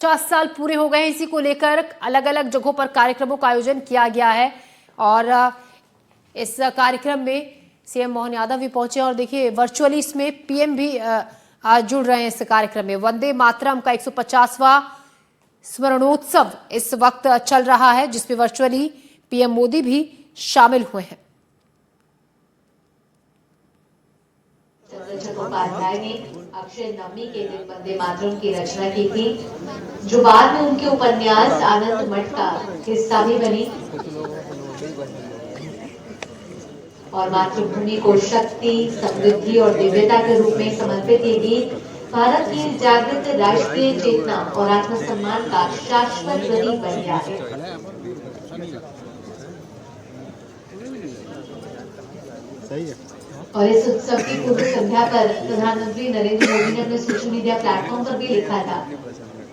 50 साल पूरे हो गए हैं। इसी को लेकर अलग अलग जगहों पर कार्यक्रमों का आयोजन किया गया है और इस कार्यक्रम में सीएम मोहन यादव भी पहुंचे और देखिए वर्चुअली इसमें पीएम भी आज जुड़ रहे हैं इस कार्यक्रम में। वंदे मातरम का 150वां स्मरणोत्सव इस वक्त चल रहा है जिसमें वर्चुअली पीएम मोदी भी शामिल हुए हैं। चट्टोपाध्याय ने अक्षय नवमी के दिन वंदे मातरम की रचना की थी, जो बाद में उनके उपन्यास आनंद मठ का हिस्सा भी बनी और मातृभूमि को शक्ति, समृद्धि और दिव्यता के रूप में समर्पित ये गीत भारत की जागृत राष्ट्रीय चेतना और आत्मसम्मान का शाश्वत प्रतीक बन गया है। सही है। और इस उत्सव की पूर्व संध्या पर प्रधानमंत्री नरेंद्र मोदी ने अपने सोशल मीडिया प्लेटफॉर्म पर भी लिखा था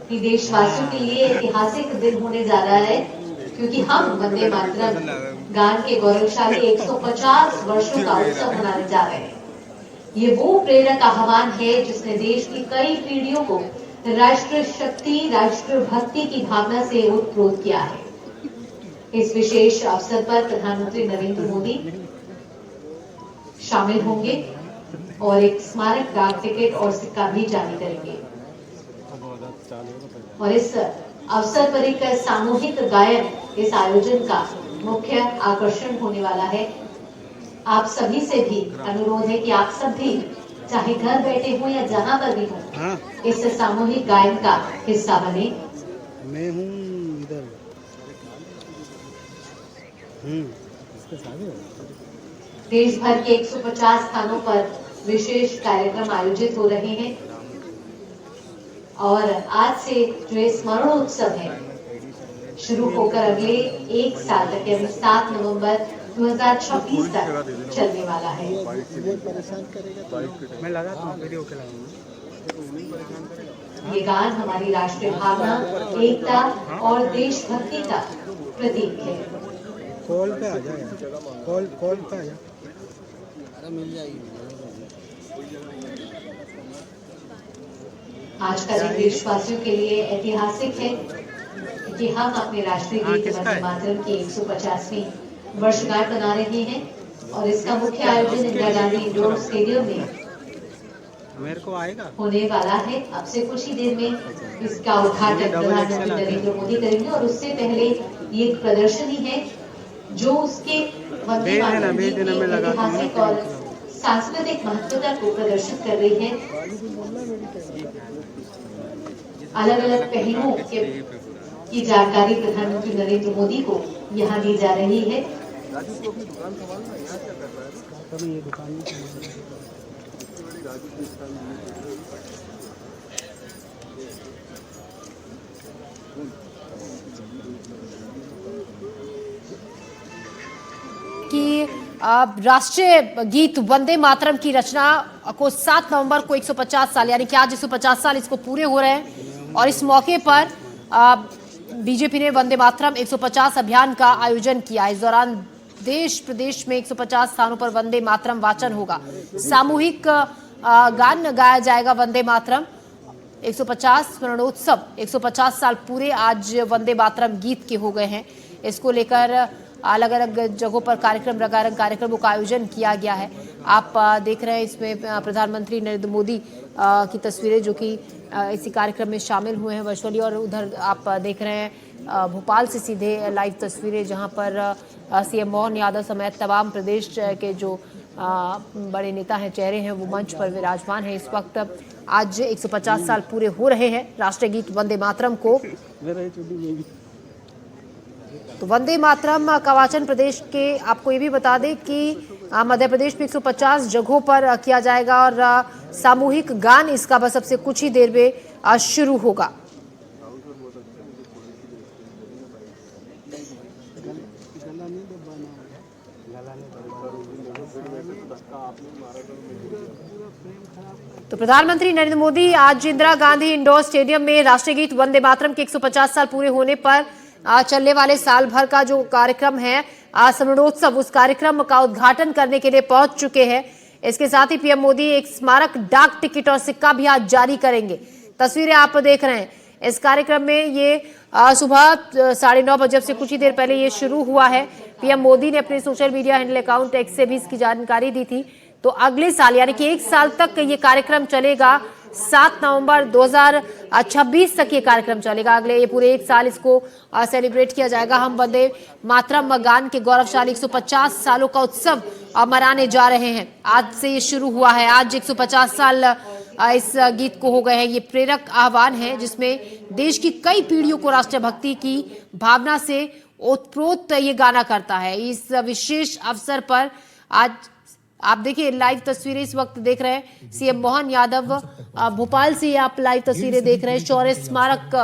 कि देशवासियों के लिए ऐतिहासिक दिन होने जा रहा है, क्योंकि हम वंदे मातरम गान के गौरवशाली 150 वर्षों का उत्सव मनाने जा रहे हैं। ये वो प्रेरक आह्वान है जिसने देश की कई पीढ़ियों को राष्ट्र शक्ति, राष्ट्र भक्ति की भावना से ओतप्रोत किया है। इस विशेष अवसर पर प्रधानमंत्री नरेंद्र मोदी शामिल होंगे और एक स्मारक डाक टिकट और सिक्का भी जारी करेंगे और इस अवसर पर एक सामूहिक गायन इस आयोजन का मुख्य आकर्षण होने वाला है। आप सभी से भी अनुरोध है कि आप सब भी चाहे घर बैठे हो या जहां पर भी हो, इस सामूहिक गायन का हिस्सा बने। मैं हूँ इधर इसके साथ देश भर के 150 स्थानों पर विशेष कार्यक्रम आयोजित हो रहे हैं और आज से जो ये स्मरणोत्सव है शुरू होकर अगले एक साल तक यानी 7 नवंबर 2026 तक चलने वाला है। मैं लगाता हूँ वीडियो के ये गान हमारी राष्ट्रीय भावना, एकता और देशभक्ति का प्रतीक है। कॉल पे आ जाए, कॉल पे आ जाए। मिल जाएगी। आज का दिन देशवासियों के लिए ऐतिहासिक है कि हम अपने राष्ट्रीय गीत वंदे मातरम की 150वीं वर्षगांठ मना रहे हैं और इसका मुख्य आयोजन इंदिरा गांधी इंडोर स्टेडियम में मेरे को आएगा होने वाला है। अब से कुछ ही देर में इसका उद्घाटन प्रधानमंत्री नरेंद्र मोदी करेंगे और उससे पहले ये एक प्रदर्शनी है जो उसके वंदे मातरम की ऐतिहासिक और सांस्कृतिक महत्वता को प्रदर्शित कर रही है। अलग अलग पहलुओं की जानकारी प्रधानमंत्री नरेंद्र मोदी को यहाँ दी जा रही है। कि राष्ट्रीय गीत वंदे मातरम की रचना को 7 नवंबर को 150 साल यानी कि आज 150 साल इसको पूरे हो रहे हैं और इस मौके पर बीजेपी ने वंदे मातरम 150 अभियान का आयोजन किया। इस दौरान देश प्रदेश में 150 स्थानों पर वंदे मातरम वाचन होगा, सामूहिक गान गाया जाएगा। वंदे मातरम 150 स्मरणोत्सव 150 साल पूरे आज वंदे मातरम गीत के हो गए हैं। इसको लेकर अलग अलग जगहों पर रंगारंग कार्यक्रमों का आयोजन किया गया है। आप देख रहे हैं इसमें प्रधानमंत्री नरेंद्र मोदी की तस्वीरें जो कि इसी कार्यक्रम में शामिल हुए हैं वर्चुअली और उधर आप देख रहे हैं भोपाल से सीधे लाइव तस्वीरें जहां पर सीएम मोहन यादव समेत तमाम प्रदेश के जो बड़े नेता हैं, चेहरे हैं, वो मंच पर विराजमान हैं। इस वक्त आज 150 साल पूरे हो रहे हैं राष्ट्रीय गीत वंदे मातरम को। तो वंदे मातरम का वाचन प्रदेश के आपको ये भी बता दें कि मध्य प्रदेश में 150 जगहों पर किया जाएगा और सामूहिक गान इसका बस अब से कुछ ही देर में शुरू होगा। तो प्रधानमंत्री नरेंद्र मोदी आज इंदिरा गांधी इंडोर स्टेडियम में राष्ट्रीय गीत वंदे मातरम के 150 साल पूरे होने पर चलने वाले साल भर का जो कार्यक्रम है स्मरणोत्सव, उस कार्यक्रम का उद्घाटन करने के लिए पहुंच चुके हैं। इसके साथ ही पीएम मोदी एक स्मारक डाक टिकट और सिक्का भी आज जारी करेंगे। तस्वीरें आप देख रहे हैं, इस कार्यक्रम में ये सुबह 9:30 बजे से कुछ ही देर पहले ये शुरू हुआ है। पीएम मोदी ने अपने social media handle account x से भी इसकी जानकारी दी थी। तो अगले साल यानी कि 1 साल तक ये कार्यक्रम चलेगा। 7 नवंबर 2026 तक ये कार्यक्रम चलेगा। अगले ये पूरे 1 साल इसको सेलिब्रेट किया जाएगा। हम वंदे मातरम गान के गौरवशाली 150 सालों का उत्सव मनाने जा रहे हैं। आज से ये शुरू हुआ है। आज 150 साल इस गीत को हो गए हैं। ये प्रेरक आह्वान है जिसमें देश की कई पीढ़ियों को राष्ट्रीय भक्ति की भावना से ओतप्रोत ये गाना करता है। इस विशेष अवसर पर आज आप देखिए लाइव तस्वीरें इस वक्त देख रहे हैं। सीएम मोहन यादव भोपाल से आप लाइव तस्वीरें देख रहे हैं। शौर्य स्मारक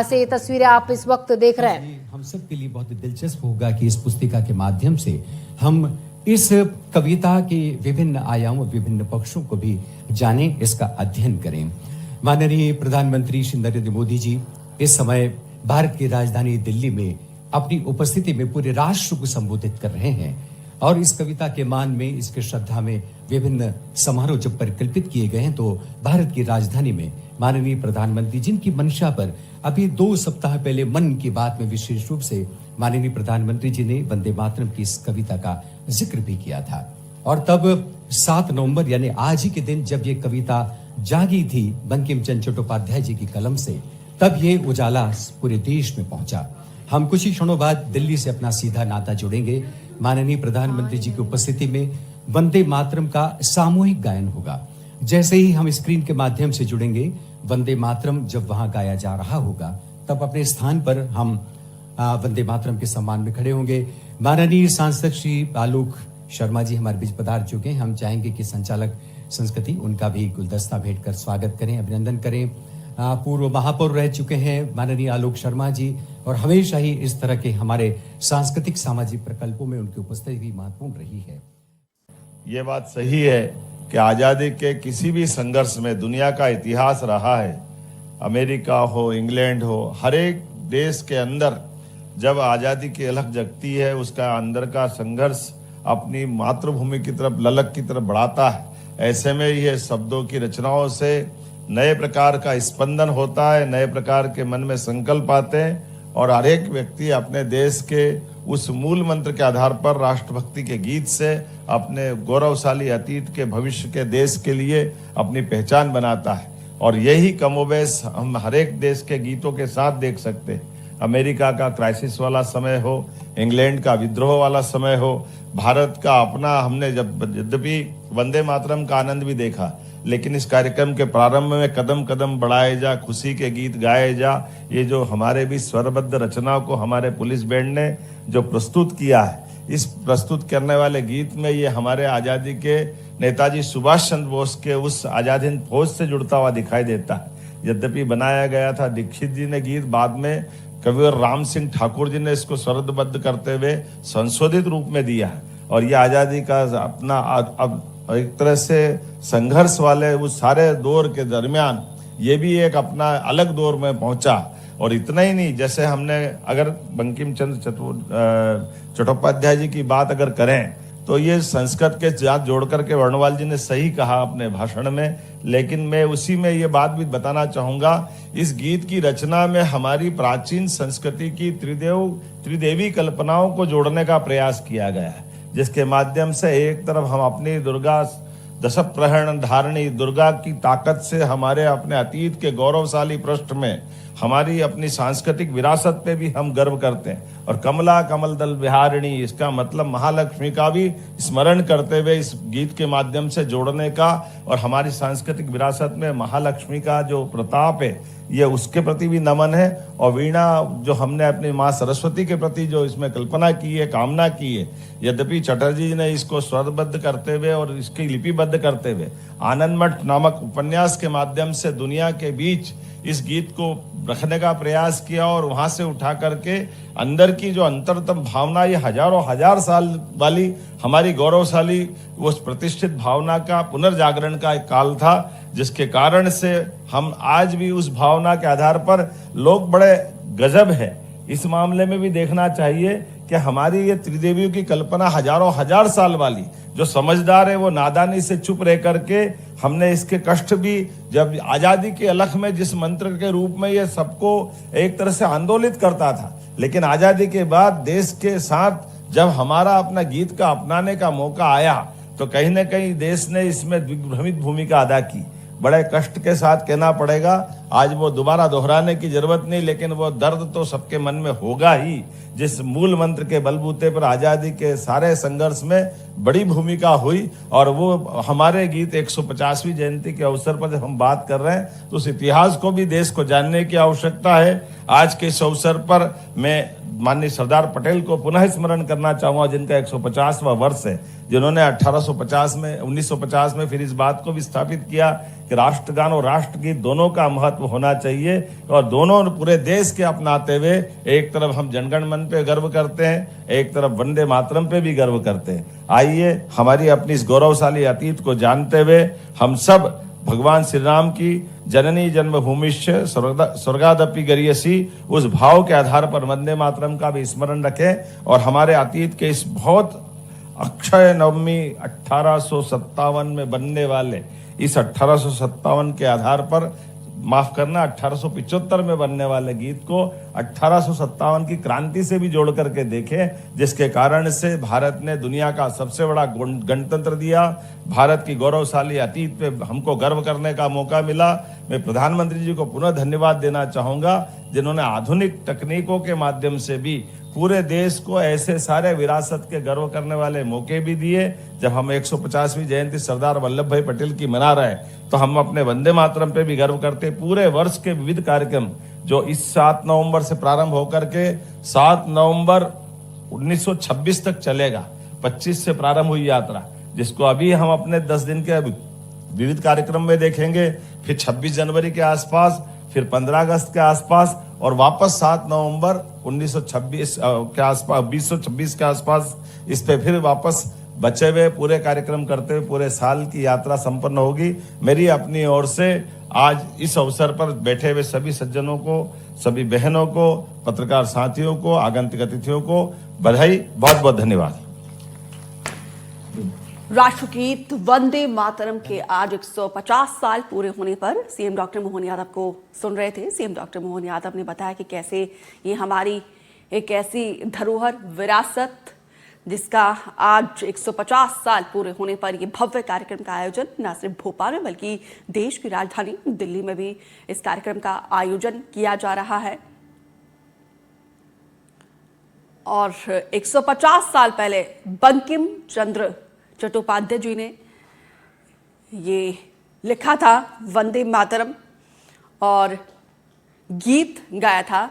से तस्वीरें आप इस वक्त देख रहे हैं। हम सब के लिए बहुत दिलचस्प होगा कि इस पुस्तिका के माध्यम से हम इस कविता के विभिन्न आयामों, विभिन्न पक्षों को भी जानें, इसका अध्ययन करें। माननीय प्रधानमंत्री श्री नरेंद्र मोदी जी इस समय भारत की राजधानी दिल्ली में अपनी उपस्थिति में पूरे राष्ट्र को संबोधित कर रहे हैं और इस कविता के मान में, इसके श्रद्धा में विभिन्न समारोह जब परिकल्पित किए गए हैं तो भारत की राजधानी में माननीय प्रधानमंत्री जिनकी मंशा पर अभी 2 सप्ताह पहले मन की बात में विशेष रूप से माननीय प्रधानमंत्री जी ने वंदे मातरम की इस कविता का जिक्र भी किया था। और तब 7 नवंबर यानी आज ही के दिन जब ये कविता जागी थी बंकिम चंद्र चट्टोपाध्याय जी की कलम से, तब ये उजाला पूरे देश में पहुंचा। हम कुछ ही क्षणों बाद दिल्ली से अपना सीधा नाता जुड़ेंगे। माननीय प्रधानमंत्री जी की उपस्थिति में वंदे मातरम का सामूहिक गायन होगा। जैसे ही हम स्क्रीन के माध्यम से जुड़ेंगे, वंदे मातरम जब वहां गाया जा रहा होगा, तब अपने स्थान पर हम वंदे मातरम के सम्मान में खड़े होंगे। माननीय सांसद श्री आलोक शर्मा जी हमारे बीच पधार चुके हैं। हम चाहेंगे कि संचालक संस्कृति उनका भी गुलदस्ता भेंट कर स्वागत करें, अभिनंदन करें। पूर्व महापौर रह चुके हैं माननीय आलोक शर्मा जी और हमेशा ही इस तरह के हमारे सांस्कृतिक सामाजिक प्रकल्पों में उनकी उपस्थिति भी महत्वपूर्ण रही है। ये बात सही है कि आज़ादी के किसी भी संघर्ष में दुनिया का इतिहास रहा है। अमेरिका हो, इंग्लैंड हो, हर एक देश के अंदर जब आज़ादी की अलख जगती है, उसका अंदर का संघर्ष अपनी मातृभूमि की तरफ, ललक की तरफ बढ़ाता है। ऐसे में ये शब्दों की रचनाओं से नए प्रकार का स्पंदन होता है, नए प्रकार के मन में संकल्प आते हैं और हर एक व्यक्ति अपने देश के उस मूल मंत्र के आधार पर राष्ट्रभक्ति के गीत से अपने गौरवशाली अतीत के, भविष्य के देश के लिए अपनी पहचान बनाता है। और यही कमोबेश हम हर एक देश के गीतों के साथ देख सकते हैं। अमेरिका का क्राइसिस वाला समय हो, इंग्लैंड का विद्रोह वाला समय हो, भारत का अपना, हमने जब यद्यपि वंदे मातरम का आनंद भी देखा, लेकिन इस कार्यक्रम के प्रारंभ में कदम कदम बढ़ाए जा, खुशी के गीत गाए जा, ये जो हमारे भी स्वरबद्ध रचनाओं को हमारे पुलिस बैंड ने जो प्रस्तुत किया है, इस प्रस्तुत करने वाले गीत में ये हमारे आज़ादी के नेताजी सुभाष चंद्र बोस के उस आज़ाद हिंद फौज से जुड़ता हुआ दिखाई देता है। यद्यपि बनाया गया था दीक्षित जी ने गीत, बाद में कविवर राम सिंह ठाकुर जी ने इसको स्वरबद्ध करते हुए संशोधित रूप में दिया है। और ये आज़ादी का अपना अब एक तरह से संघर्ष वाले उस सारे दौर के दरमियान ये भी एक अपना अलग दौर में पहुंचा। और इतना ही नहीं, जैसे हमने अगर बंकिम चंद्र चट्टोपाध्याय जी की बात अगर करें तो ये संस्कृत के साथ जोड़ करके वर्णवाल जी ने सही कहा अपने भाषण में, लेकिन मैं उसी में ये बात भी बताना चाहूंगा, इस गीत की रचना में हमारी प्राचीन संस्कृति की त्रिदेवी कल्पनाओं को जोड़ने का प्रयास किया गया है, जिसके माध्यम से एक तरफ हम अपनी दुर्गा दशप्रहरण धारणी दुर्गा की ताकत से हमारे अपने अतीत के गौरवशाली पृष्ठ में हमारी अपनी सांस्कृतिक विरासत पे भी हम गर्व करते हैं। और कमला कमल दल विहारिणी, इसका मतलब महालक्ष्मी का भी स्मरण करते हुए इस गीत के माध्यम से जोड़ने का, और हमारी सांस्कृतिक विरासत में महालक्ष्मी का जो प्रताप है ये उसके प्रति भी नमन है। और वीणा जो हमने अपनी माँ सरस्वती के प्रति जो इसमें कल्पना की है, कामना की है, यद्यपि चटर्जी ने इसको स्वरबद्ध करते हुए और इसकी लिपिबद्ध करते हुए आनंदमठ नामक उपन्यास के माध्यम से दुनिया के बीच इस गीत को रखने का प्रयास किया और वहां से उठा करके अंदर की जो अंतरतम भावना, ये हजारों हजार साल वाली हमारी गौरवशाली उस प्रतिष्ठित भावना का पुनर्जागरण का एक काल था, जिसके कारण से हम आज भी उस भावना के आधार पर लोग बड़े गजब है। इस मामले में भी देखना चाहिए कि हमारी ये त्रिदेवियों की कल्पना हजारों हजार साल वाली, जो समझदार है वो नादानी से चुप रह करके हमने इसके कष्ट भी, जब आजादी के अलख में जिस मंत्र के रूप में ये सबको एक तरह से आंदोलित करता था, लेकिन आजादी के बाद देश के साथ जब हमारा अपना गीत का अपनाने का मौका आया तो कहीं ना कहीं देश ने इसमें दिग्भ्रमित भूमिका अदा की। बड़े कष्ट के साथ कहना पड़ेगा, आज वो दोबारा दोहराने की जरूरत नहीं, लेकिन वो दर्द तो सबके मन में होगा ही। जिस मूल मंत्र के बलबूते पर आजादी के सारे संघर्ष में बड़ी भूमिका हुई, और वो हमारे गीत 150वीं जयंती के अवसर पर जब हम बात कर रहे हैं तो उस इतिहास को भी देश को जानने की आवश्यकता है। आज के इस अवसर पर मैं माननीय सरदार पटेल को पुनः स्मरण करना चाहूंगा, जिनका 150वां वर्ष है, जिन्होंने 1950 में फिर इस बात को भी स्थापित किया कि राष्ट्रगान और राष्ट्रगीत दोनों का महत्व होना चाहिए, और दोनों पूरे देश के अपनाते हुए एक तरफ हम जनगण मन पे गर्व करते हैं, एक तरफ वंदे मातरम पे भी गर्व करते हैं। आइए हमारी अपनी इस गौरवशाली अतीत को जानते हुए हम सब भगवान श्री राम की जननी जन्मभूमिश्च स्वर्गादपि गरीयसी उस भाव के आधार पर वंदे मातरम का भी स्मरण रखें, और हमारे अतीत के इस बहुत अक्षय नवमी 1857 में बनने वाले इस 1857 के आधार पर, माफ करना 1875 में बनने वाले गीत को 1857 की क्रांति से भी जोड़ करके देखें, जिसके कारण से भारत ने दुनिया का सबसे बड़ा गणतंत्र दिया, भारत की गौरवशाली अतीत पे हमको गर्व करने का मौका मिला। मैं प्रधानमंत्री जी को पुनः धन्यवाद देना चाहूंगा, जिन्होंने आधुनिक तकनीकों के माध्यम से भी पूरे देश को ऐसे सारे विरासत के गर्व करने वाले मौके भी दिए। जब हम 150वीं जयंती सरदार वल्लभ भाई पटेल की मना रहे हैं तो हम अपने वंदे मातरम पे भी गर्व करते। पूरे वर्ष के विविध कार्यक्रम जो इस 7 नवंबर से प्रारंभ होकर के 7 नवंबर 1926 तक चलेगा, 25 से प्रारंभ हुई यात्रा, जिसको अभी हम अपने 10 दिन के विविध कार्यक्रम में देखेंगे, फिर 26 जनवरी के आसपास, फिर 15 अगस्त के आसपास, और वापस 7 नवंबर 1926 के आसपास 2026 के आसपास इस पे फिर वापस बचे हुए पूरे कार्यक्रम करते हुए पूरे साल की यात्रा संपन्न होगी। मेरी अपनी ओर से आज इस अवसर पर बैठे हुए सभी सज्जनों को, सभी बहनों को, पत्रकार साथियों को, आगंतुक अतिथियों को बधाई, बहुत बहुत धन्यवाद। राष्ट्रगीत वंदे मातरम के आज 150 साल पूरे होने पर सीएम डॉक्टर मोहन यादव को सुन रहे थे। सीएम डॉक्टर मोहन यादव ने बताया कि कैसे ये हमारी एक ऐसी धरोहर, विरासत, जिसका आज 150 साल पूरे होने पर ये भव्य कार्यक्रम का आयोजन न सिर्फ भोपाल में बल्कि देश की राजधानी दिल्ली में भी इस कार्यक्रम का आयोजन किया जा रहा है। और 150 साल पहले बंकिम चंद्र चट्टोपाध्याय जी ने ये लिखा था वंदे मातरम और गीत गाया था